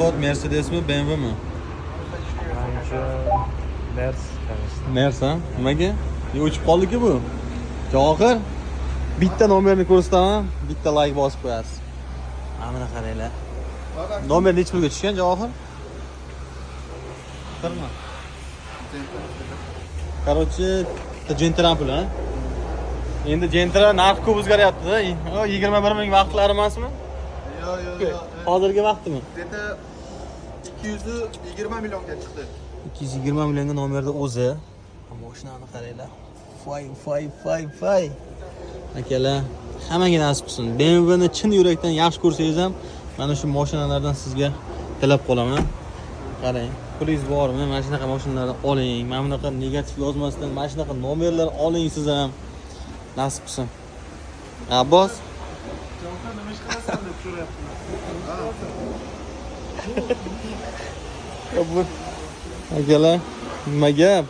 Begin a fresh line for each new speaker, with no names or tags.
Mercedes mi, BMW mi?
Menimcha Merc.
Merc ha? Nimaga? O'chib qoldi-ku bu. Javohir, bitta nomerni ko'rsataman, bitta like bosib qo'yasiz. Mana qaranglar. Nomer necha pulga tushgan Javohir? Qirmi? Короче, Gentra pul ha. Endi Gentra narxi ko'p o'zgaryapti-da. 21 ming vaqtlari emasmi?
Yo'q.
Hozirgi vaqtimi?
Dedi 220 millionga chiqdi.
220 millionga nomerda o'zi. Mashinani qaranglar. Fay. Akalar, hammaga nasib qilsin. BMW ni chin yurakdan yaxshi ko'rsangiz ham, mana shu mashinalardan sizga tilab qolaman. Qarang, pulingiz bormi? Mana shunaqa mashinalarni oling. Mana bunaqa negativ yozmasdan mana shunaqa nomerlar oling siz ham. Nasib qilsin. Abbos,
Jonxon nima ish qilasan deb so'rayaptilar.
akalar, nima gap?